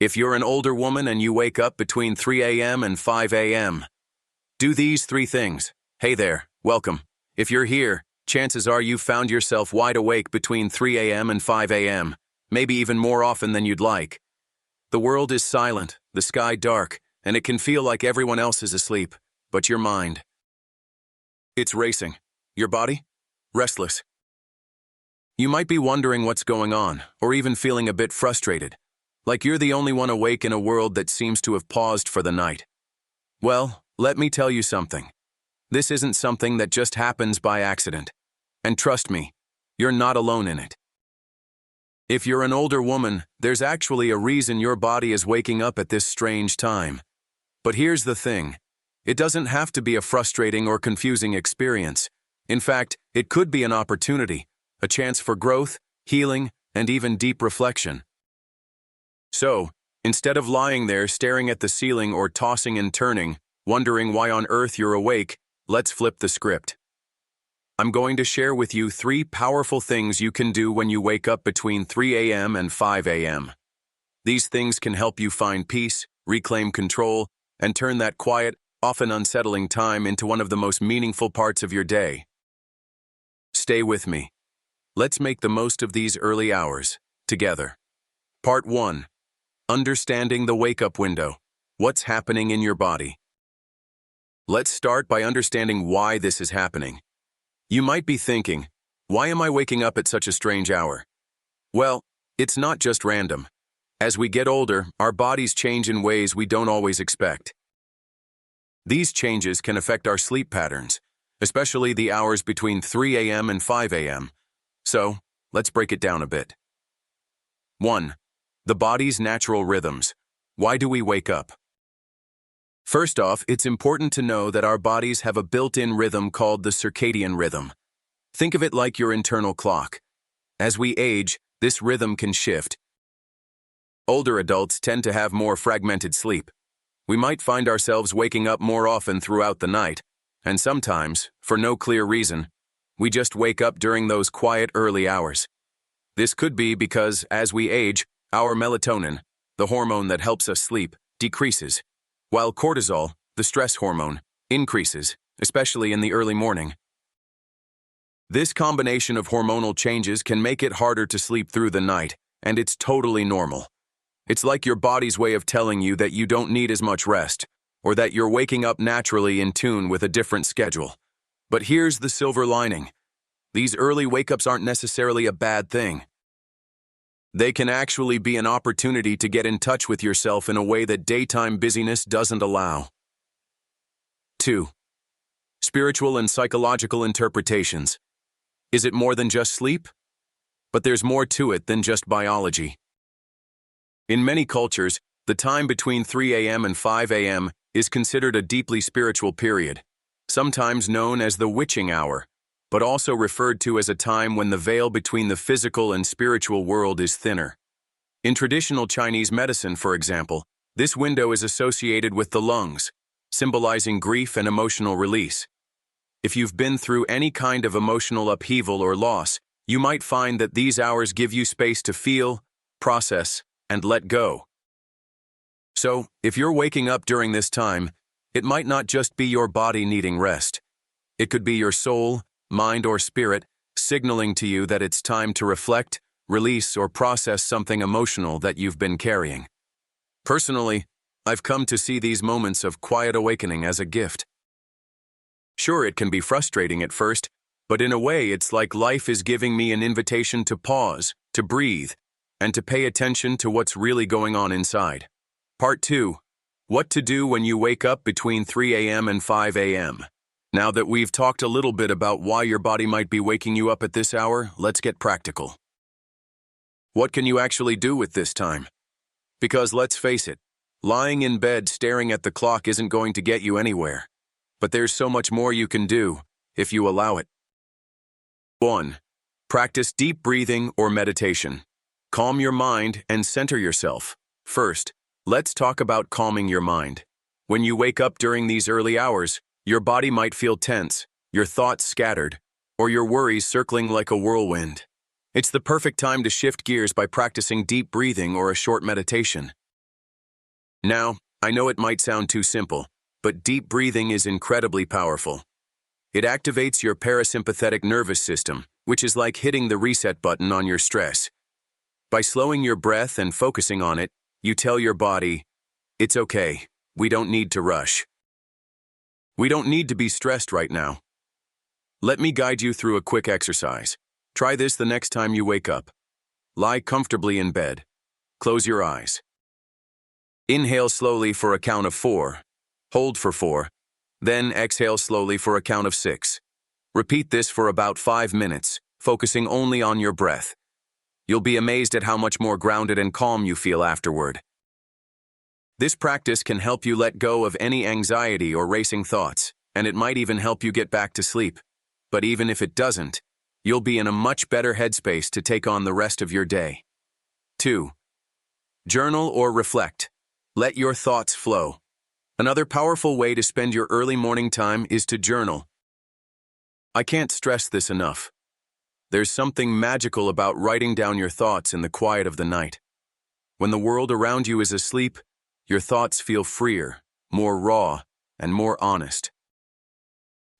If you're an older woman and you wake up between 3 a.m. and 5 a.m., do these 3 things. Hey there, welcome. If you're here, chances are you've found yourself wide awake between 3 a.m. and 5 a.m., maybe even more often than you'd like. The world is silent, the sky dark, and it can feel like everyone else is asleep, but your mind, it's racing. Your body? Restless. You might be wondering what's going on, or even feeling a bit frustrated, like you're the only one awake in a world that seems to have paused for the night. Well, let me tell you something. This isn't something that just happens by accident. And trust me, you're not alone in it. If you're an older woman, there's actually a reason your body is waking up at this strange time. But here's the thing. It doesn't have to be a frustrating or confusing experience. In fact, it could be an opportunity, a chance for growth, healing, and even deep reflection. So, instead of lying there staring at the ceiling or tossing and turning, wondering why on earth you're awake, let's flip the script. I'm going to share with you 3 powerful things you can do when you wake up between 3 a.m. and 5 a.m. These things can help you find peace, reclaim control, and turn that quiet, often unsettling time into one of the most meaningful parts of your day. Stay with me. Let's make the most of these early hours, together. Part 1. Understanding the wake-up window. What's happening in your body? Let's start by understanding why this is happening. You might be thinking, why am I waking up at such a strange hour? Well, it's not just random. As we get older, our bodies change in ways we don't always expect. These changes can affect our sleep patterns, especially the hours between 3 a.m. and 5 a.m. So, let's break it down a bit. 1. The body's natural rhythms. Why do we wake up? First off, it's important to know that our bodies have a built-in rhythm called the circadian rhythm. Think of it like your internal clock. As we age, this rhythm can shift. Older adults tend to have more fragmented sleep. We might find ourselves waking up more often throughout the night, and sometimes, for no clear reason, we just wake up during those quiet early hours. This could be because, as we age, our melatonin, the hormone that helps us sleep, decreases, while cortisol, the stress hormone, increases, especially in the early morning. This combination of hormonal changes can make it harder to sleep through the night, and it's totally normal. It's like your body's way of telling you that you don't need as much rest, or that you're waking up naturally in tune with a different schedule. But here's the silver lining. These early wake-ups aren't necessarily a bad thing. They can actually be an opportunity to get in touch with yourself in a way that daytime busyness doesn't allow. 2. Spiritual and psychological interpretations. Is it more than just sleep? But there's more to it than just biology. In many cultures, the time between 3 a.m. and 5 a.m. is considered a deeply spiritual period, sometimes known as the witching hour, but also referred to as a time when the veil between the physical and spiritual world is thinner. In traditional Chinese medicine, for example, this window is associated with the lungs, symbolizing grief and emotional release. If you've been through any kind of emotional upheaval or loss, you might find that these hours give you space to feel, process, and let go. So, if you're waking up during this time, it might not just be your body needing rest. It could be your soul, mind, or spirit signaling to you that it's time to reflect, release, or process something emotional that you've been carrying. Personally, I've come to see these moments of quiet awakening as a gift. Sure, it can be frustrating at first, but in a way it's like life is giving me an invitation to pause, to breathe, and to pay attention to what's really going on inside. Part 2. What to do when you wake up between 3 a.m. and 5 a.m. Now that we've talked a little bit about why your body might be waking you up at this hour, let's get practical. What can you actually do with this time? Because let's face it, lying in bed staring at the clock isn't going to get you anywhere. But there's so much more you can do, if you allow it. 1. Practice deep breathing or meditation. Calm your mind and center yourself. First, let's talk about calming your mind. When you wake up during these early hours, your body might feel tense, your thoughts scattered, or your worries circling like a whirlwind. It's the perfect time to shift gears by practicing deep breathing or a short meditation. Now, I know it might sound too simple, but deep breathing is incredibly powerful. It activates your parasympathetic nervous system, which is like hitting the reset button on your stress. By slowing your breath and focusing on it, you tell your body, "It's okay, we don't need to rush. We don't need to be stressed right now." Let me guide you through a quick exercise. Try this the next time you wake up. Lie comfortably in bed. Close your eyes. Inhale slowly for a count of 4. Hold for 4. Then exhale slowly for a count of 6. Repeat this for about 5 minutes, focusing only on your breath. You'll be amazed at how much more grounded and calm you feel afterward. This practice can help you let go of any anxiety or racing thoughts, and it might even help you get back to sleep. But even if it doesn't, you'll be in a much better headspace to take on the rest of your day. 2. Journal or reflect. Let your thoughts flow. Another powerful way to spend your early morning time is to journal. I can't stress this enough. There's something magical about writing down your thoughts in the quiet of the night. When the world around you is asleep, your thoughts feel freer, more raw, and more honest.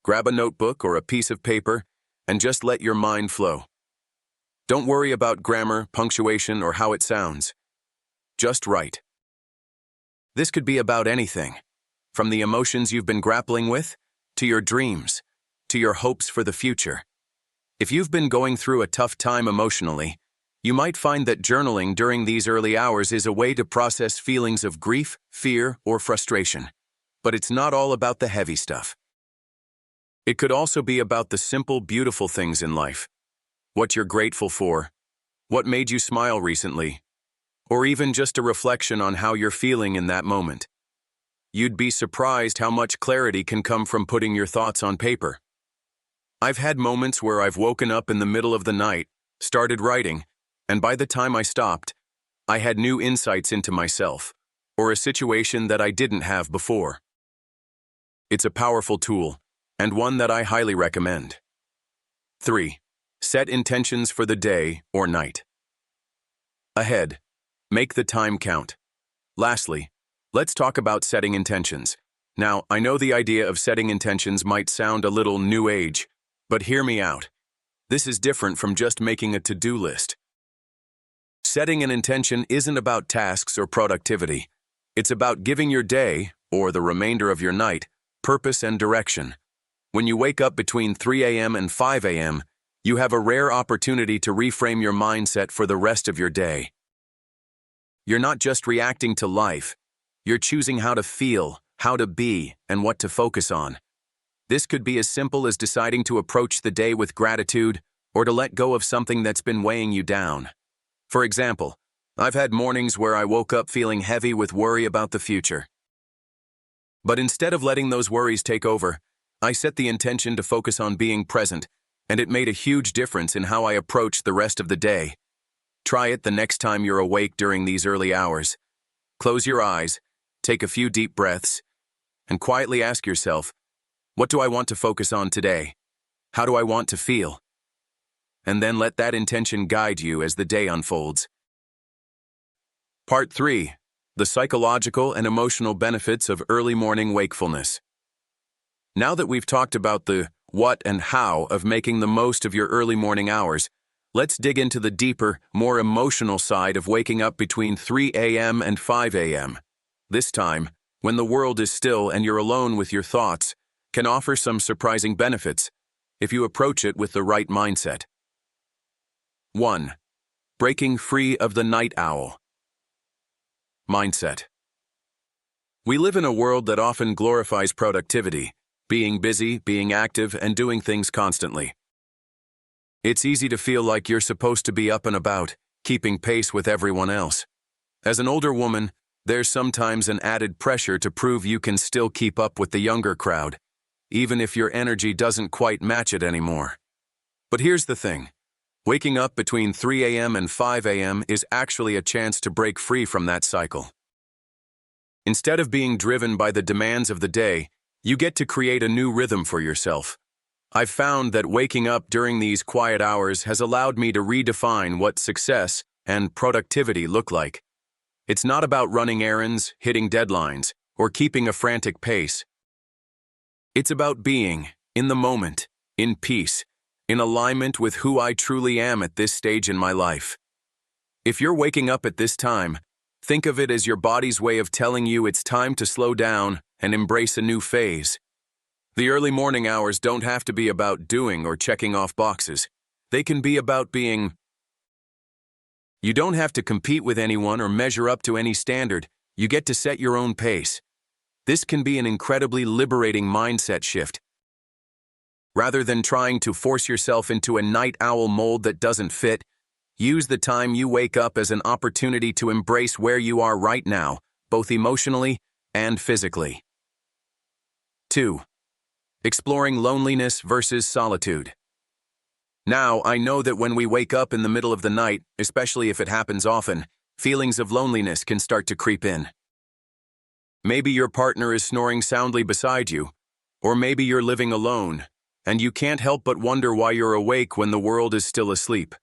Grab a notebook or a piece of paper and just let your mind flow. Don't worry about grammar, punctuation, or how it sounds. Just write. This could be about anything, from the emotions you've been grappling with, to your dreams, to your hopes for the future. If you've been going through a tough time emotionally, you might find that journaling during these early hours is a way to process feelings of grief, fear, or frustration. But it's not all about the heavy stuff. It could also be about the simple, beautiful things in life. What you're grateful for, what made you smile recently, or even just a reflection on how you're feeling in that moment. You'd be surprised how much clarity can come from putting your thoughts on paper. I've had moments where I've woken up in the middle of the night, started writing, and by the time I stopped, I had new insights into myself, or a situation that I didn't have before. It's a powerful tool, and one that I highly recommend. 3. Set intentions for the day or night. Ahead. Make the time count. Lastly, let's talk about setting intentions. Now, I know the idea of setting intentions might sound a little new age, but hear me out. This is different from just making a to-do list. Setting an intention isn't about tasks or productivity. It's about giving your day, or the remainder of your night, purpose and direction. When you wake up between 3 a.m. and 5 a.m., you have a rare opportunity to reframe your mindset for the rest of your day. You're not just reacting to life. You're choosing how to feel, how to be, and what to focus on. This could be as simple as deciding to approach the day with gratitude or to let go of something that's been weighing you down. For example, I've had mornings where I woke up feeling heavy with worry about the future. But instead of letting those worries take over, I set the intention to focus on being present, and it made a huge difference in how I approached the rest of the day. Try it the next time you're awake during these early hours. Close your eyes, take a few deep breaths, and quietly ask yourself, what do I want to focus on today? How do I want to feel? And then let that intention guide you as the day unfolds. Part 3. The psychological and emotional benefits of early morning wakefulness. Now that we've talked about the what and how of making the most of your early morning hours, let's dig into the deeper, more emotional side of waking up between 3 a.m. and 5 a.m. This time, when the world is still and you're alone with your thoughts, can offer some surprising benefits if you approach it with the right mindset. 1. Breaking free of the night owl. Mindset. We live in a world that often glorifies productivity, being busy, being active, and doing things constantly. It's easy to feel like you're supposed to be up and about, keeping pace with everyone else. As an older woman, there's sometimes an added pressure to prove you can still keep up with the younger crowd, even if your energy doesn't quite match it anymore. But here's the thing. Waking up between 3 a.m. and 5 a.m. is actually a chance to break free from that cycle. Instead of being driven by the demands of the day, you get to create a new rhythm for yourself. I've found that waking up during these quiet hours has allowed me to redefine what success and productivity look like. It's not about running errands, hitting deadlines, or keeping a frantic pace. It's about being, in the moment, in peace, in alignment with who I truly am at this stage in my life. If you're waking up at this time, think of it as your body's way of telling you it's time to slow down and embrace a new phase. The early morning hours don't have to be about doing or checking off boxes. They can be about being. You don't have to compete with anyone or measure up to any standard. You get to set your own pace. This can be an incredibly liberating mindset shift. Rather than trying to force yourself into a night owl mold that doesn't fit, use the time you wake up as an opportunity to embrace where you are right now, both emotionally and physically. 2. Exploring loneliness versus solitude. Now, I know that when we wake up in the middle of the night, especially if it happens often, feelings of loneliness can start to creep in. Maybe your partner is snoring soundly beside you, or maybe you're living alone, and you can't help but wonder why you're awake when the world is still asleep.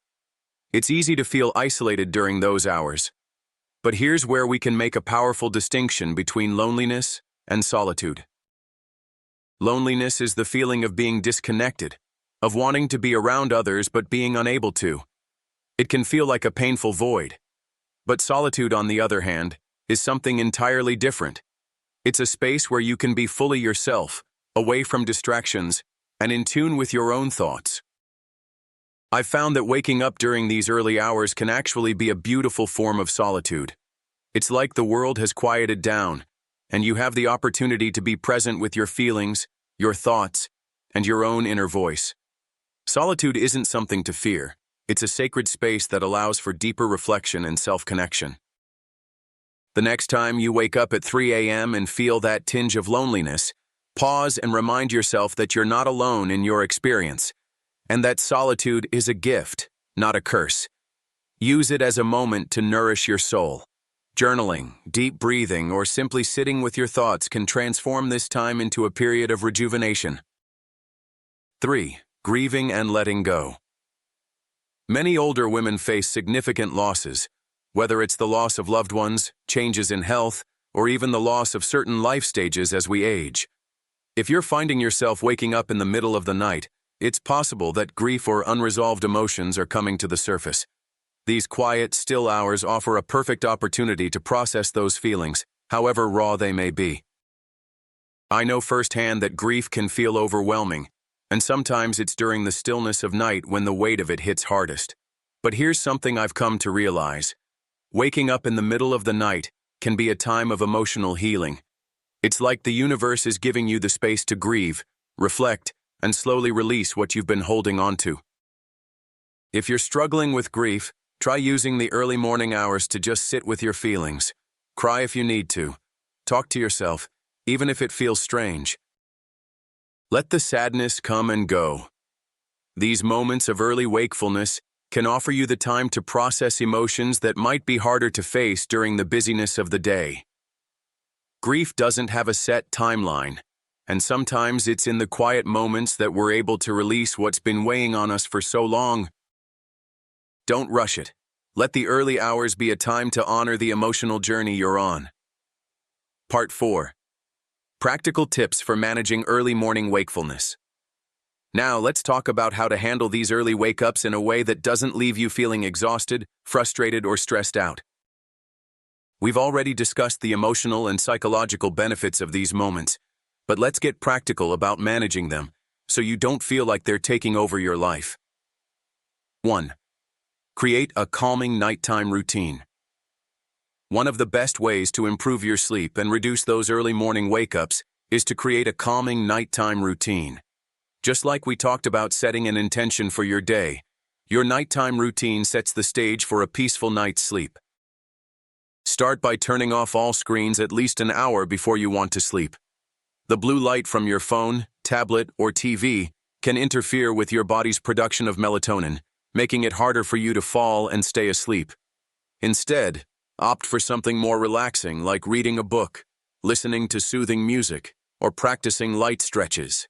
It's easy to feel isolated during those hours. But here's where we can make a powerful distinction between loneliness and solitude. Loneliness is the feeling of being disconnected, of wanting to be around others but being unable to. It can feel like a painful void. But solitude, on the other hand, is something entirely different. It's a space where you can be fully yourself, away from distractions, and in tune with your own thoughts. I've found that waking up during these early hours can actually be a beautiful form of solitude. It's like the world has quieted down, and you have the opportunity to be present with your feelings, your thoughts, and your own inner voice. Solitude isn't something to fear. It's a sacred space that allows for deeper reflection and self-connection. The next time you wake up at 3 a.m. and feel that tinge of loneliness, pause and remind yourself that you're not alone in your experience, and that solitude is a gift, not a curse. Use it as a moment to nourish your soul. Journaling, deep breathing, or simply sitting with your thoughts can transform this time into a period of rejuvenation. 3. Grieving and letting go. Many older women face significant losses, whether it's the loss of loved ones, changes in health, or even the loss of certain life stages as we age. If you're finding yourself waking up in the middle of the night, it's possible that grief or unresolved emotions are coming to the surface. These quiet, still hours offer a perfect opportunity to process those feelings, however raw they may be. I know firsthand that grief can feel overwhelming, and sometimes it's during the stillness of night when the weight of it hits hardest. But here's something I've come to realize. Waking up in the middle of the night can be a time of emotional healing. It's like the universe is giving you the space to grieve, reflect, and slowly release what you've been holding onto. If you're struggling with grief, try using the early morning hours to just sit with your feelings. Cry if you need to. Talk to yourself, even if it feels strange. Let the sadness come and go. These moments of early wakefulness can offer you the time to process emotions that might be harder to face during the busyness of the day. Grief doesn't have a set timeline, and sometimes it's in the quiet moments that we're able to release what's been weighing on us for so long. Don't rush it. Let the early hours be a time to honor the emotional journey you're on. Part 4. Practical tips for managing early morning wakefulness. Now, let's talk about how to handle these early wake-ups in a way that doesn't leave you feeling exhausted, frustrated, or stressed out. We've already discussed the emotional and psychological benefits of these moments, but let's get practical about managing them so you don't feel like they're taking over your life. 1. Create a calming nighttime routine. One of the best ways to improve your sleep and reduce those early morning wake-ups is to create a calming nighttime routine. Just like we talked about setting an intention for your day, your nighttime routine sets the stage for a peaceful night's sleep. Start by turning off all screens at least an hour before you want to sleep. The blue light from your phone, tablet, or TV can interfere with your body's production of melatonin, making it harder for you to fall and stay asleep. Instead, opt for something more relaxing like reading a book, listening to soothing music, or practicing light stretches.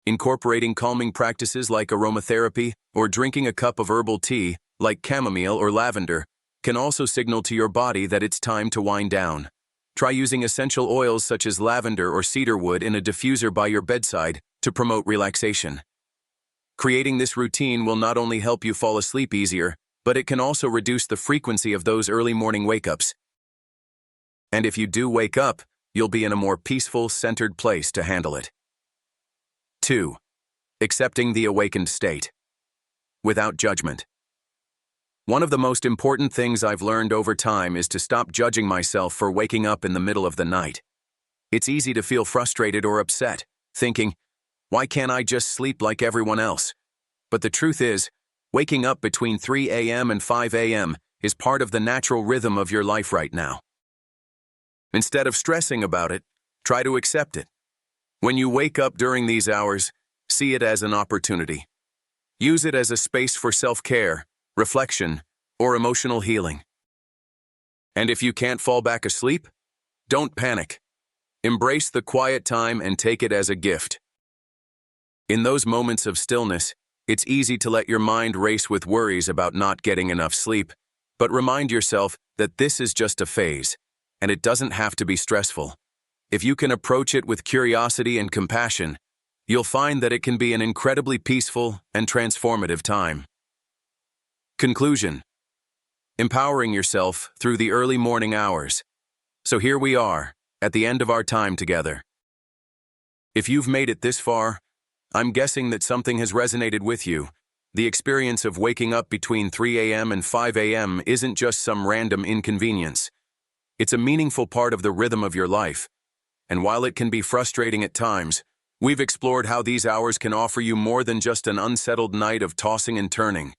Incorporating calming practices like aromatherapy or drinking a cup of herbal tea, like chamomile or lavender, can also signal to your body that it's time to wind down. Try using essential oils such as lavender or cedarwood in a diffuser by your bedside to promote relaxation. Creating this routine will not only help you fall asleep easier, but it can also reduce the frequency of those early morning wake-ups. And if you do wake up, you'll be in a more peaceful, centered place to handle it. 2. Accepting the awakened state. Without judgment. One of the most important things I've learned over time is to stop judging myself for waking up in the middle of the night. It's easy to feel frustrated or upset, thinking, why can't I just sleep like everyone else? But the truth is, waking up between 3 a.m. and 5 a.m. is part of the natural rhythm of your life right now. Instead of stressing about it, try to accept it. When you wake up during these hours, see it as an opportunity. Use it as a space for self-care, reflection, or emotional healing. And if you can't fall back asleep, don't panic. Embrace the quiet time and take it as a gift. In those moments of stillness, it's easy to let your mind race with worries about not getting enough sleep, but remind yourself that this is just a phase, and it doesn't have to be stressful. If you can approach it with curiosity and compassion, you'll find that it can be an incredibly peaceful and transformative time. Conclusion: empowering yourself through the early morning hours. So here we are, at the end of our time together. If you've made it this far, I'm guessing that something has resonated with you. The experience of waking up between 3 a.m. and 5 a.m. isn't just some random inconvenience. It's a meaningful part of the rhythm of your life. And while it can be frustrating at times, we've explored how these hours can offer you more than just an unsettled night of tossing and turning.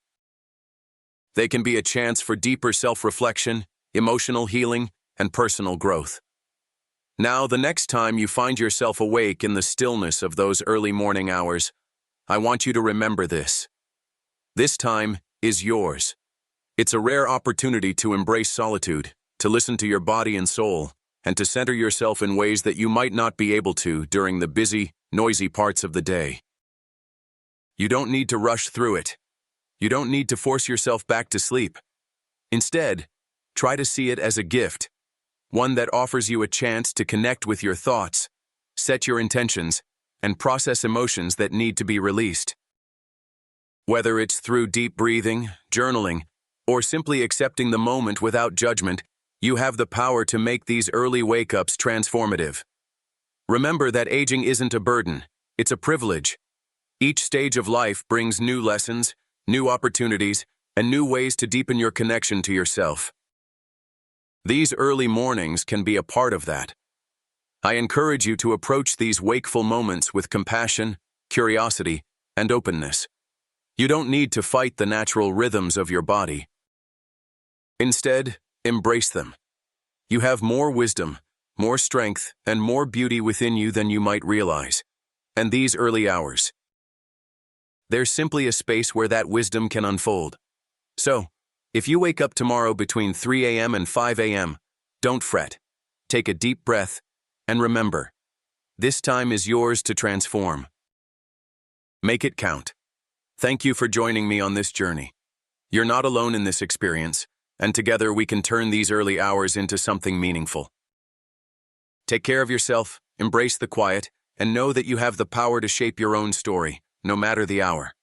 They can be a chance for deeper self-reflection, emotional healing, and personal growth. Now, the next time you find yourself awake in the stillness of those early morning hours, I want you to remember this. This time is yours. It's a rare opportunity to embrace solitude, to listen to your body and soul, and to center yourself in ways that you might not be able to during the busy, noisy parts of the day. You don't need to rush through it. You don't need to force yourself back to sleep. Instead, try to see it as a gift, one that offers you a chance to connect with your thoughts, set your intentions, and process emotions that need to be released. Whether it's through deep breathing, journaling, or simply accepting the moment without judgment, you have the power to make these early wake-ups transformative. Remember that aging isn't a burden, it's a privilege. Each stage of life brings new lessons, new opportunities, and new ways to deepen your connection to yourself. These early mornings can be a part of that. I encourage you to approach these wakeful moments with compassion, curiosity, and openness. You don't need to fight the natural rhythms of your body. Instead, embrace them. You have more wisdom, more strength, and more beauty within you than you might realize. And these early hours, there's simply a space where that wisdom can unfold. So, if you wake up tomorrow between 3 a.m. and 5 a.m., don't fret. Take a deep breath, and remember, this time is yours to transform. Make it count. Thank you for joining me on this journey. You're not alone in this experience, and together we can turn these early hours into something meaningful. Take care of yourself, embrace the quiet, and know that you have the power to shape your own story, no matter the hour.